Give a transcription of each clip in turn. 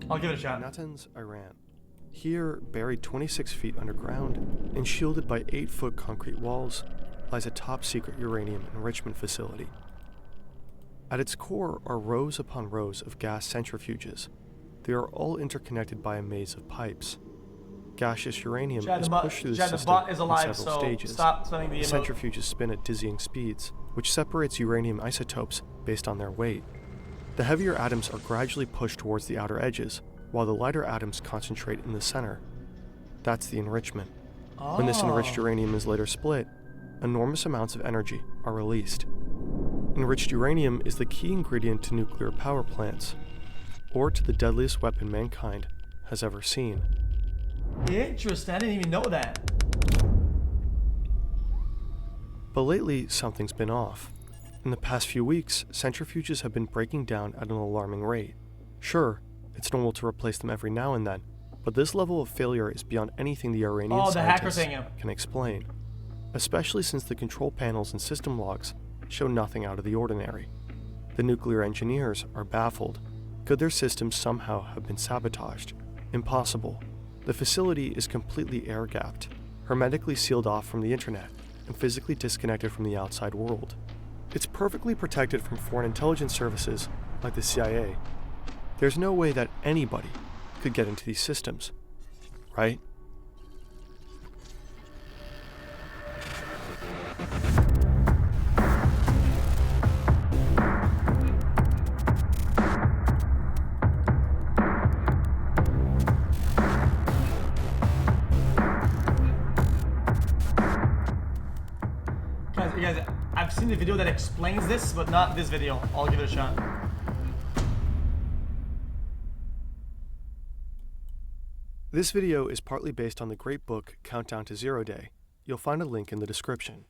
I'll give it a shot. Natanz, Iran. Here, buried 26 feet underground and shielded by 8-foot concrete walls, lies a top-secret uranium enrichment facility. At its core are rows upon rows of gas centrifuges. They are all interconnected by a maze of pipes. Gaseous uranium is pushed through the system in several stages. The centrifuges spin at dizzying speeds, which separates uranium isotopes based on their weight. The heavier atoms are gradually pushed towards the outer edges, while the lighter atoms concentrate in the center. That's the enrichment. When this enriched uranium is later split, enormous amounts of energy are released. Enriched uranium is the key ingredient to nuclear power plants, or to the deadliest weapon mankind has ever seen. Interesting, I didn't even know that. But lately, something's been off. In the past few weeks, centrifuges have been breaking down at an alarming rate. Sure, it's normal to replace them every now and then, but this level of failure is beyond anything the Iranian scientists can explain, especially since the control panels and system logs show nothing out of the ordinary. The nuclear engineers are baffled. Could their systems somehow have been sabotaged? Impossible. The facility is completely air-gapped, hermetically sealed off from the internet, and physically disconnected from the outside world. It's perfectly protected from foreign intelligence services like the CIA. There's no way that anybody could get into these systems, right? Guys, I've seen the video that explains this, but not this video. I'll give it a shot. This video is partly based on the great book Countdown to Zero Day. You'll find a link in the description.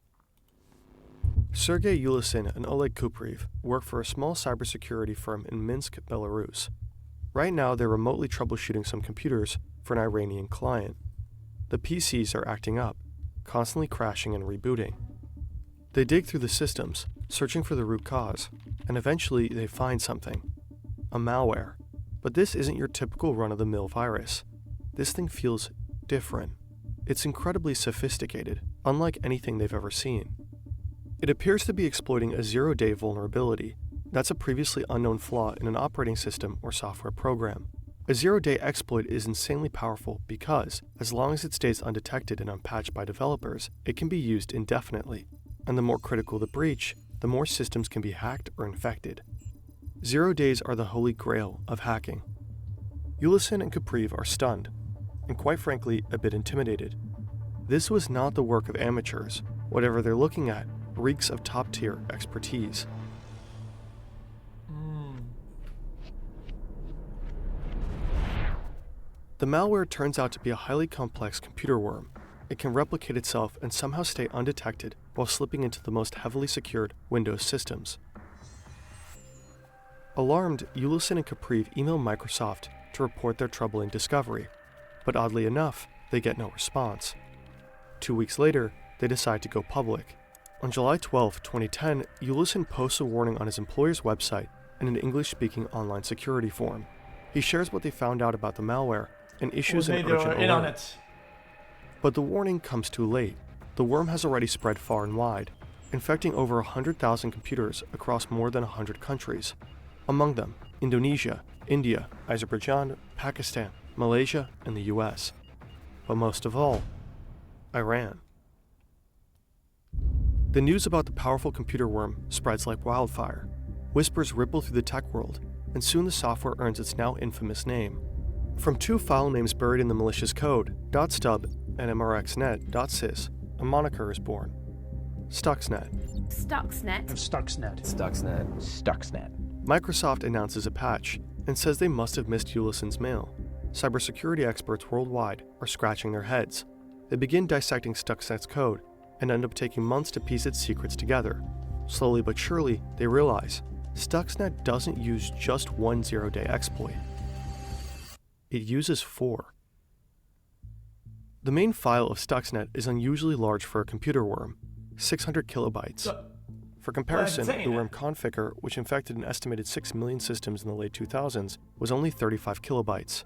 Sergey Ulysin and Oleg Kupriv work for a small cybersecurity firm in Minsk, Belarus. Right now, they're remotely troubleshooting some computers for an Iranian client. The PCs are acting up, constantly crashing and rebooting. They dig through the systems, searching for the root cause, and eventually they find something. A malware. But this isn't your typical run-of-the-mill virus. This thing feels different. It's incredibly sophisticated, unlike anything they've ever seen. It appears to be exploiting a zero-day vulnerability. That's a previously unknown flaw in an operating system or software program. A zero-day exploit is insanely powerful because, as long as it stays undetected and unpatched by developers, it can be used indefinitely. And the more critical the breach, the more systems can be hacked or infected. 0 days are the holy grail of hacking. Ulysin and Kupriv are stunned, and quite frankly, a bit intimidated. This was not the work of amateurs. Whatever they're looking at reeks of top-tier expertise. The malware turns out to be a highly complex computer worm. It can replicate itself and somehow stay undetected while slipping into the most heavily secured Windows systems. Alarmed, Ulysin and Kupriv email Microsoft to report their troubling discovery, but oddly enough, they get no response. 2 weeks later, they decide to go public. On July 12, 2010, Ulysin posts a warning on his employer's website in an English-speaking online security forum. He shares what they found out about the malware and issues an urgent alert. But the warning comes too late. The worm has already spread far and wide, infecting over 100,000 computers across more than 100 countries. Among them, Indonesia, India, Azerbaijan, Pakistan, Malaysia, and the US. But most of all, Iran. The news about the powerful computer worm spreads like wildfire. Whispers ripple through the tech world, and soon the software earns its now infamous name. From 2 file names buried in the malicious code, .stub and mrxnet.sys, a moniker is born. Stuxnet. Stuxnet. Stuxnet. Stuxnet. Stuxnet. Microsoft announces a patch and says they must have missed Ulysin's mail. Cybersecurity experts worldwide are scratching their heads. They begin dissecting Stuxnet's code and end up taking months to piece its secrets together. Slowly but surely, they realize Stuxnet doesn't use just one 0-day exploit. It uses 4. The main file of Stuxnet is unusually large for a computer worm, 600 kilobytes. For comparison, insane. the worm Conficker, which infected an estimated 6 million systems in the late 2000s, was only 35 kilobytes.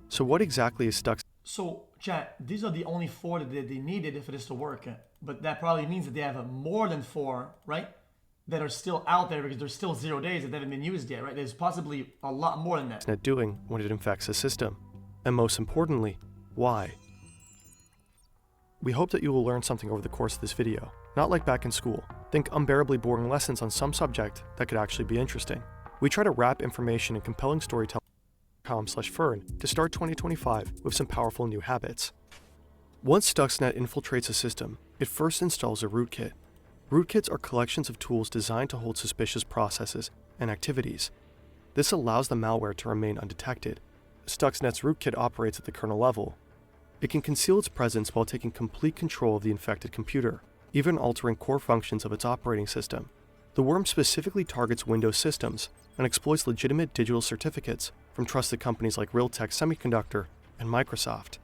So what exactly is Stuxnet? So, chat, these are the only 4 that they needed for this to work. But that probably means that they have more than 4, right? That are still out there because there's still 0 days that haven't been used yet, right? There's possibly a lot more than that. Doing when it infects a system? And most importantly, why? We hope that you will learn something over the course of this video. Not like back in school. Think unbearably boring lessons on some subject that could actually be interesting. We try to wrap information in compelling storytelling.com/Fern to start 2025 with some powerful new habits. Once Stuxnet infiltrates a system, it first installs a rootkit. Rootkits are collections of tools designed to hold suspicious processes and activities. This allows the malware to remain undetected. Stuxnet's rootkit operates at the kernel level. It can conceal its presence while taking complete control of the infected computer, even altering core functions of its operating system. The worm specifically targets Windows systems and exploits legitimate digital certificates from trusted companies like Realtek Semiconductor and Microsoft.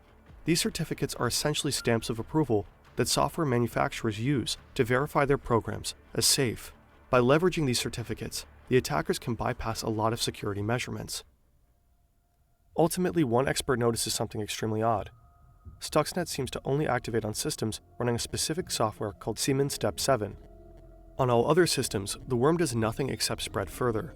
These certificates are essentially stamps of approval that software manufacturers use to verify their programs as safe. By leveraging these certificates, the attackers can bypass a lot of security measurements. Ultimately, one expert notices something extremely odd. Stuxnet seems to only activate on systems running a specific software called Siemens Step 7. On all other systems, the worm does nothing except spread further.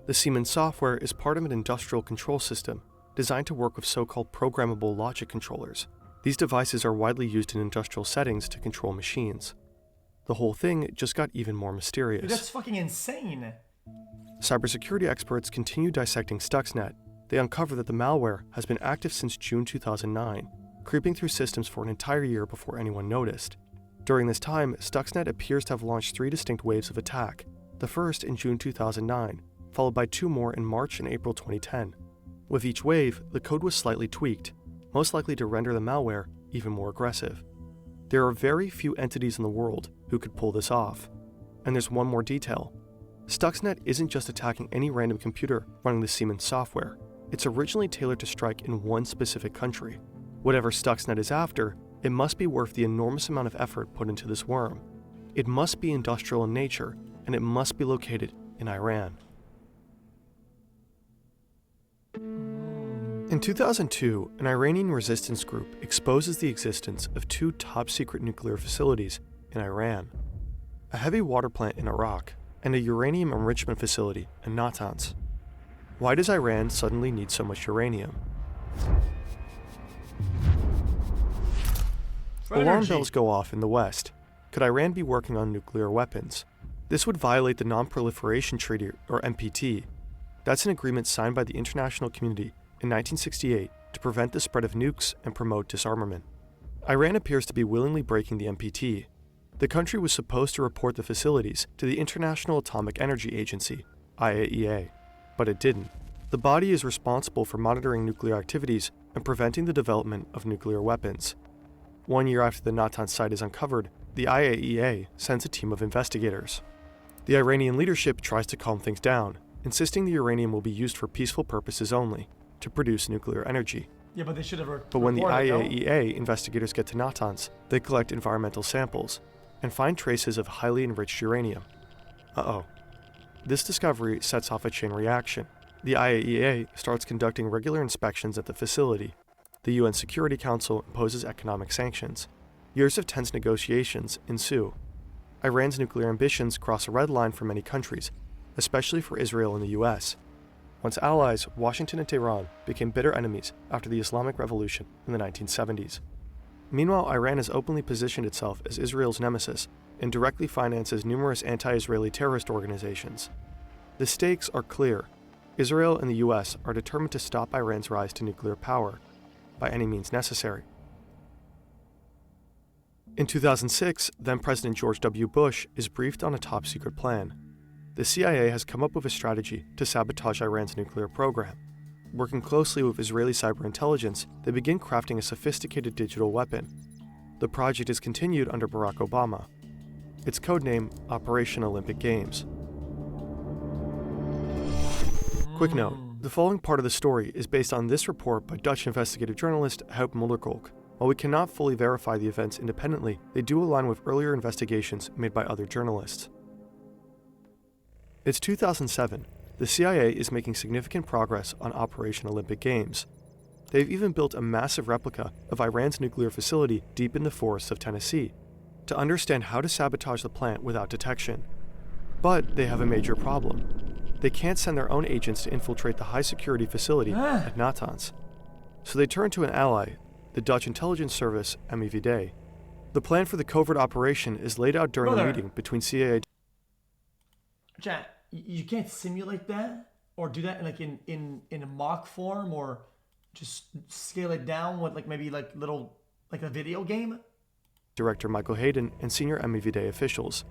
The Siemens software is part of an industrial control system designed to work with so-called programmable logic controllers. These devices are widely used in industrial settings to control machines. The whole thing just got even more mysterious. Dude, that's fucking insane. Cybersecurity experts continue dissecting Stuxnet. They uncover that the malware has been active since June 2009, creeping through systems for an entire year before anyone noticed. During this time, Stuxnet appears to have launched 3 distinct waves of attack, the first in June 2009, followed by 2 more in March and April 2010. With each wave, the code was slightly tweaked, most likely to render the malware even more aggressive. There are very few entities in the world who could pull this off. And there's one more detail. Stuxnet isn't just attacking any random computer running the Siemens software. It's originally tailored to strike in one specific country. Whatever Stuxnet is after, it must be worth the enormous amount of effort put into this worm. It must be industrial in nature, and it must be located in Iran. In 2002, an Iranian resistance group exposes the existence of 2 top-secret nuclear facilities in Iran, a heavy water plant in Iraq, and a uranium enrichment facility in Natanz. Why does Iran suddenly need so much uranium? Alarm bells go off in the West. Could Iran be working on nuclear weapons? This would violate the Non-Proliferation Treaty, or NPT. That's an agreement signed by the international community in 1968 to prevent the spread of nukes and promote disarmament. Iran appears to be willingly breaking the NPT. The country was supposed to report the facilities to the International Atomic Energy Agency, IAEA, but it didn't. The body is responsible for monitoring nuclear activities and preventing the development of nuclear weapons. 1 year after the Natanz site is uncovered, the IAEA sends a team of investigators. The Iranian leadership tries to calm things down, insisting the uranium will be used for peaceful purposes only, to produce nuclear energy. Yeah, but they should have But when the IAEA investigators get to Natanz, they collect environmental samples and find traces of highly enriched uranium. Uh-oh. This discovery sets off a chain reaction. The IAEA starts conducting regular inspections at the facility. The UN Security Council imposes economic sanctions. Years of tense negotiations ensue. Iran's nuclear ambitions cross a red line for many countries, especially for Israel and the US. Once allies, Washington and Tehran became bitter enemies after the Islamic Revolution in the 1970s. Meanwhile, Iran has openly positioned itself as Israel's nemesis and directly finances numerous anti-Israeli terrorist organizations. The stakes are clear. Israel and the US are determined to stop Iran's rise to nuclear power by any means necessary. In 2006, then-President George W. Bush is briefed on a top-secret plan. The CIA has come up with a strategy to sabotage Iran's nuclear program. Working closely with Israeli cyber intelligence, they begin crafting a sophisticated digital weapon. The project is continued under Barack Obama. Its codename, Operation Olympic Games. Quick note, the following part of the story is based on this report by Dutch investigative journalist Huip Mulderkolk. While we cannot fully verify the events independently, they do align with earlier investigations made by other journalists. It's 2007. The CIA is making significant progress on Operation Olympic Games. They've even built a massive replica of Iran's nuclear facility deep in the forests of Tennessee to understand how to sabotage the plant without detection. But they have a major problem. They can't send their own agents to infiltrate the high-security facility at Natanz. So they turn to an ally, the Dutch intelligence service MIVD. The plan for the covert operation is laid out during a meeting between CIA. Chat, you can't simulate that or do that in a mock form or just scale it down with maybe little a video game. Director Michael Hayden and senior MIVD officials.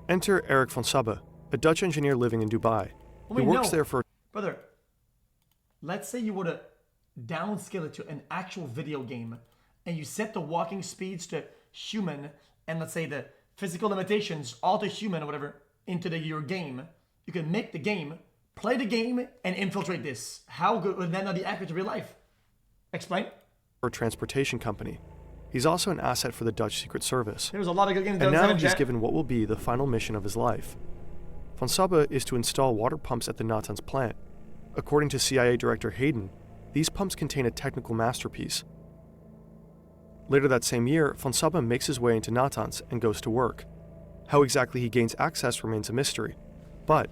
Enter Eric von Sabbe, a Dutch engineer living in Dubai. He works there for... Brother, let's say you were to downscale it to an actual video game and you set the walking speeds to human and let's say the physical limitations all to human or whatever into your game. You can make the game, play the game, and infiltrate this. How good would that not be accurate to real life? Explain. For a transportation company. He's also an asset for the Dutch Secret Service. There's a lot of good games. And now he's given what will be the final mission of his life. Von Sabbe is to install water pumps at the Natanz plant. According to CIA Director Hayden, these pumps contain a technical masterpiece. Later that same year, von Sabbe makes his way into Natanz and goes to work. How exactly he gains access remains a mystery, but...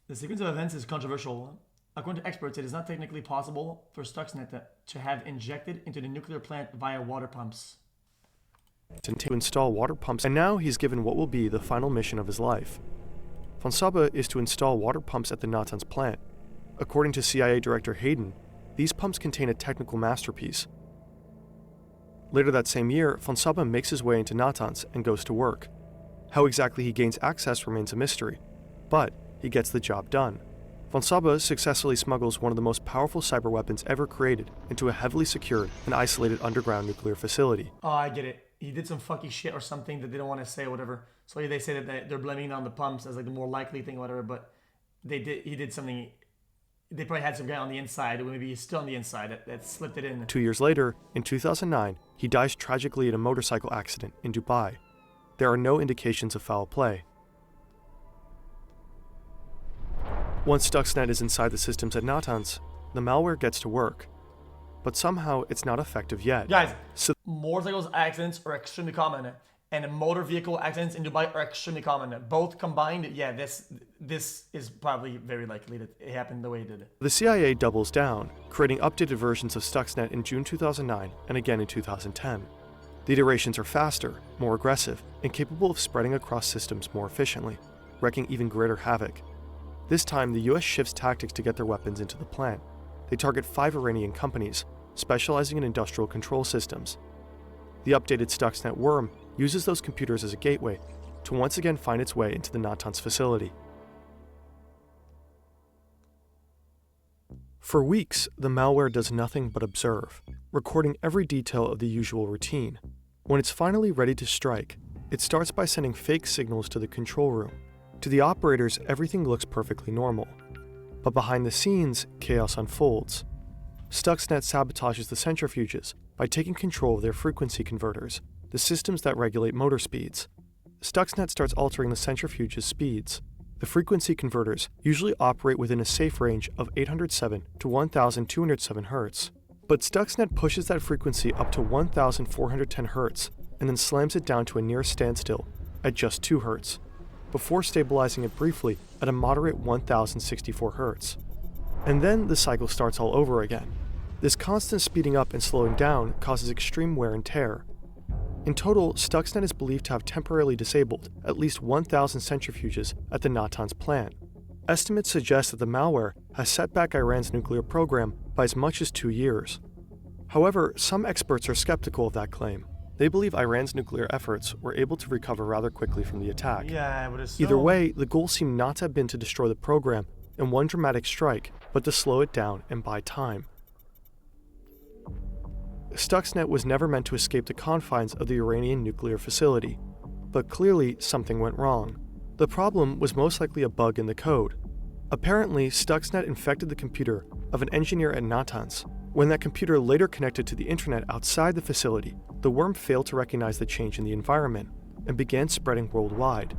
The sequence of events is controversial. According to experts, it is not technically possible for Stuxnet to have injected into the nuclear plant via water pumps. To install water pumps, and now he's given what will be the final mission of his life. Von Sabbe is to install water pumps at the Natanz plant. According to CIA Director Hayden, these pumps contain a technical masterpiece. Later that same year, von Sabbe makes his way into Natanz and goes to work. How exactly he gains access remains a mystery, but he gets the job done. Von Sabbe successfully smuggles one of the most powerful cyber weapons ever created into a heavily secured and isolated underground nuclear facility. Oh, I get it. He did some fucky shit or something that they don't want to say or whatever. So they say that they're blaming it on the pumps as the more likely thing or whatever, but he did something. They probably had some guy on the inside, or maybe he's still on the inside, that slipped it in. 2 years later, in 2009, he dies tragically in a motorcycle accident in Dubai. There are no indications of foul play. Once Stuxnet is inside the systems at Natanz, the malware gets to work. But somehow it's not effective yet. Guys, motorcycle accidents are extremely common, and motor vehicle accidents in Dubai are extremely common. Both combined, yeah, this is probably very likely that it happened the way it did. The CIA doubles down, creating updated versions of Stuxnet in June 2009 and again in 2010. The iterations are faster, more aggressive, and capable of spreading across systems more efficiently, wreaking even greater havoc. This time, the US shifts tactics to get their weapons into the plant. They target 5 Iranian companies, specializing in industrial control systems. The updated Stuxnet worm uses those computers as a gateway to once again find its way into the Natanz facility. For weeks, the malware does nothing but observe, recording every detail of the usual routine. When it's finally ready to strike, it starts by sending fake signals to the control room. To the operators, everything looks perfectly normal. But behind the scenes, chaos unfolds. Stuxnet sabotages the centrifuges by taking control of their frequency converters, the systems that regulate motor speeds. Stuxnet starts altering the centrifuge's speeds. The frequency converters usually operate within a safe range of 807 to 1207 Hz. But Stuxnet pushes that frequency up to 1410 Hz and then slams it down to a near standstill at just 2 Hz, before stabilizing it briefly at a moderate 1064 Hz. And then the cycle starts all over again. This constant speeding up and slowing down causes extreme wear and tear. In total, Stuxnet is believed to have temporarily disabled at least 1,000 centrifuges at the Natanz plant. Estimates suggest that the malware has set back Iran's nuclear program by as much as 2 years. However, some experts are skeptical of that claim. They believe Iran's nuclear efforts were able to recover rather quickly from the attack. Yeah, I would assume. Either way, the goal seemed not to have been to destroy the program in one dramatic strike, but to slow it down and buy time. Stuxnet was never meant to escape the confines of the Iranian nuclear facility, but clearly something went wrong. The problem was most likely a bug in the code. Apparently, Stuxnet infected the computer of an engineer at Natanz. When that computer later connected to the internet outside the facility, the worm failed to recognize the change in the environment and began spreading worldwide.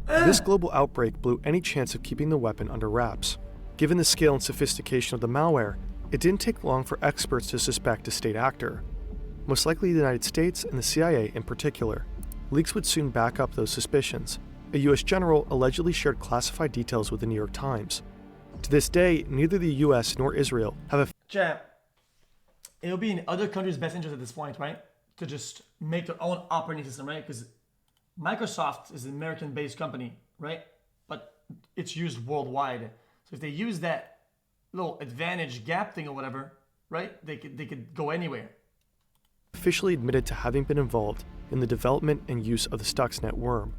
This global outbreak blew any chance of keeping the weapon under wraps. Given the scale and sophistication of the malware, it didn't take long for experts to suspect a state actor, most likely the United States and the CIA in particular. Leaks would soon back up those suspicions. A US general allegedly shared classified details with the New York Times. To this day, neither the US nor Israel have a... Chat, it'll be in other countries' best interest at this point, right? To just make their own operating system, right? Because Microsoft is an American-based company, right? But it's used worldwide. So if they use that little advantage gap thing or whatever, right? They could go anywhere. Officially admitted to having been involved in the development and use of the Stuxnet worm.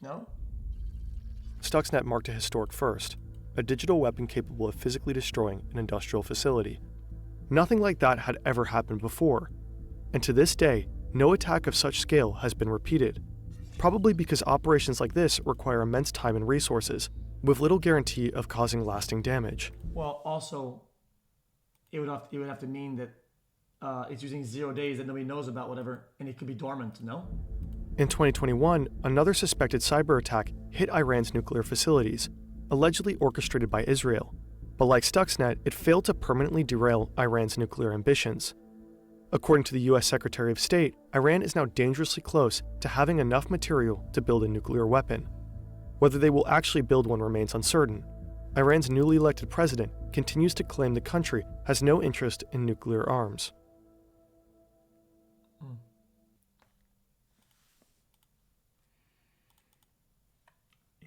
No? Stuxnet marked a historic first, a digital weapon capable of physically destroying an industrial facility. Nothing like that had ever happened before, and to this day, no attack of such scale has been repeated, probably because operations like this require immense time and resources, with little guarantee of causing lasting damage. Well, also, it would have to mean that it's using 0 days that nobody knows about, whatever, and it could be dormant, no? In 2021, another suspected cyber attack hit Iran's nuclear facilities, allegedly orchestrated by Israel. But like Stuxnet, it failed to permanently derail Iran's nuclear ambitions. According to the US Secretary of State, Iran is now dangerously close to having enough material to build a nuclear weapon. Whether they will actually build one remains uncertain. Iran's newly elected president continues to claim the country has no interest in nuclear arms.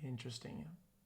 Interesting.